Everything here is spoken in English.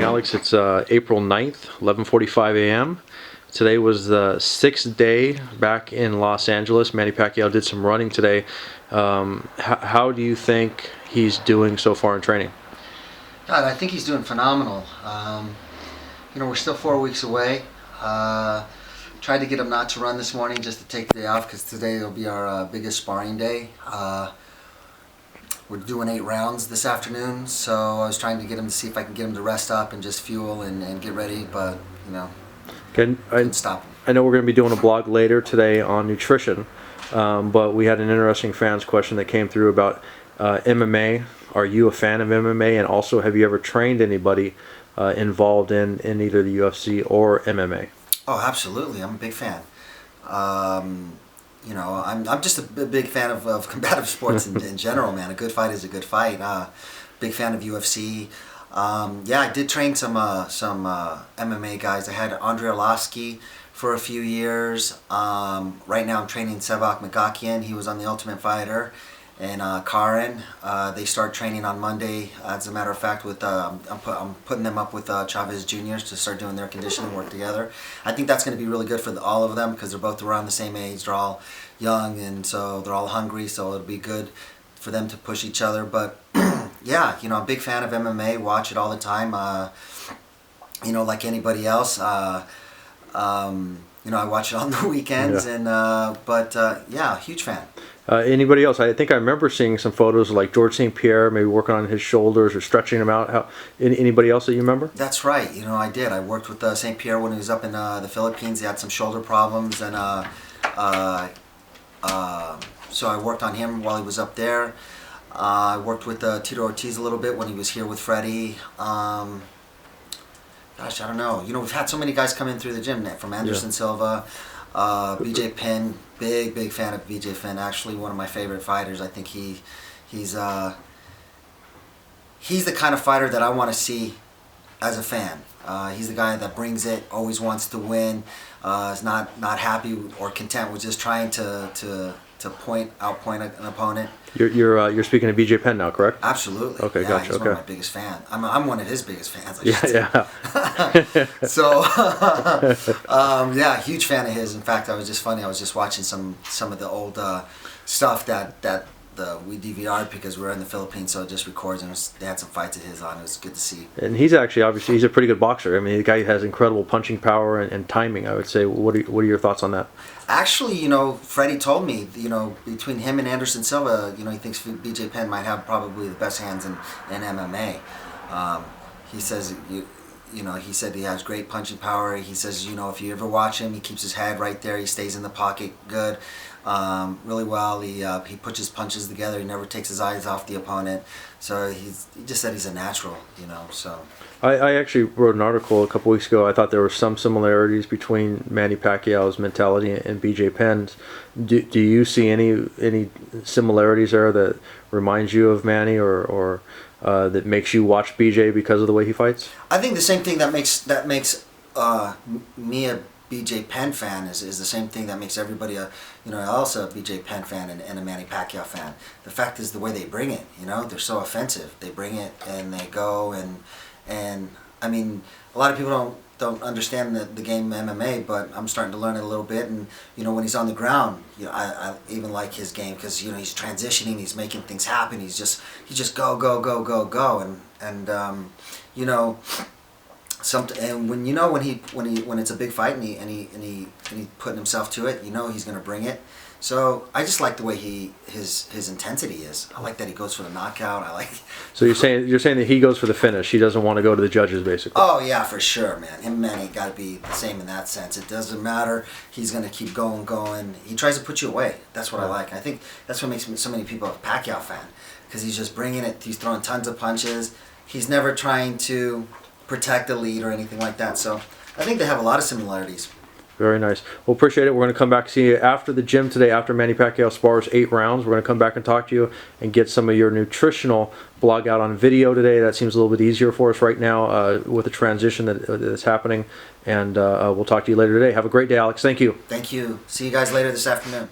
Alex. It's April 9th, 11:45 a.m. Today was the 6th day back in Los Angeles. Manny Pacquiao did some running today. How do you think he's doing so far in training? God, I think he's doing phenomenal. We're still 4 weeks away. Tried to get him not to run this morning just to take the day off because today will be our biggest sparring day. We're doing 8 rounds this afternoon, so I was trying to get him to see if I can get him to rest up and just fuel and get ready, but couldn't stop him. I know we're going to be doing a blog later today on nutrition, but we had an interesting fans question that came through about MMA. Are you a fan of MMA, and also have you ever trained anybody involved in either the UFC or MMA? Oh, absolutely. I'm a big fan. I'm just a big fan of combative sports in general, man. A good fight is a good fight. Big fan of UFC. I did train some MMA guys. I had Andre Arlovsky for a few years. Right now I'm training Sevak Magakian. He was on The Ultimate Fighter. And Karin, they start training on Monday. As a matter of fact, with I'm putting them up with Chavez Juniors to start doing their conditioning work together. I think that's going to be really good for all of them because they're both around the same age. They're all young, and so they're all hungry. So it'll be good for them to push each other. But yeah, I'm a big fan of MMA. Watch it all the time. Like anybody else. I watch it on the weekends, yeah. Huge fan. Anybody else? I think I remember seeing some photos of like George St. Pierre, maybe working on his shoulders or stretching them out. Anybody else that you remember? That's right. I did. I worked with St. Pierre when he was up in the Philippines. He had some shoulder problems, and so I worked on him while he was up there. I worked with Tito Ortiz a little bit when he was here with Freddie. Gosh, I don't know. We've had so many guys come in through the gym, from Anderson Silva, BJ PENN, big fan of BJ Penn. Actually, one of my favorite fighters. I think he's the kind of fighter that I want to see as a fan. He's the guy that brings it, always wants to win, is not happy or content with just trying to outpoint an opponent. You're speaking of BJ Penn now, correct? Absolutely. Okay, yeah, gotcha. He's one of my biggest fans. I'm one of his biggest fans. Yeah. So, huge fan of his. In fact, I was just watching some of the old stuff that we DVR'd because we were in the Philippines, so it just records, and they had some fights of his on. It was good to see. And he's actually, obviously, he's a pretty good boxer. I mean, the guy has incredible punching power and timing, I would say. What are your thoughts on that? Actually, Freddie told me, between him and Anderson Silva, he thinks BJ Penn might have probably the best hands in MMA. He says, he said he has great punching power. He says, if you ever watch him, he keeps his head right there. He stays in the pocket good, really well. He puts his punches together. He never takes his eyes off the opponent. So he just said he's a natural, so. I actually wrote an article a couple weeks ago. I thought there were some similarities between Manny Pacquiao's mentality and BJ Penn's. Do you see any similarities there that reminds you of Manny or that makes you watch BJ because of the way he fights? I think the same thing that makes me a BJ Penn fan is the same thing that makes everybody also a BJ Penn fan and a Manny Pacquiao fan. The fact is the way they bring it. They're so offensive. They bring it and they go and I mean, a lot of people don't understand the game of MMA, but I'm starting to learn it a little bit. And when he's on the ground, I even like his game because he's transitioning, he's making things happen. He just go and when it's a big fight and he putting himself to it, he's gonna bring it. So I just like the way his intensity is. I like that he goes for the knockout. So you're saying that he goes for the finish. He doesn't want to go to the judges, basically. Oh yeah, for sure, man. Him and Manny got to be the same in that sense. It doesn't matter. He's gonna keep going. He tries to put you away. That's what I like. I think that's what makes so many people a Pacquiao fan, because he's just bringing it. He's throwing tons of punches. He's never trying to protect the lead or anything like that. So I think they have a lot of similarities. Very nice. Well, appreciate it. We're going to come back and see you after the gym today, after Manny Pacquiao spars 8 rounds. We're going to come back and talk to you and get some of your nutritional blog out on video today. That seems a little bit easier for us right now with the transition that's happening. And we'll talk to you later today. Have a great day, Alex. Thank you. Thank you. See you guys later this afternoon.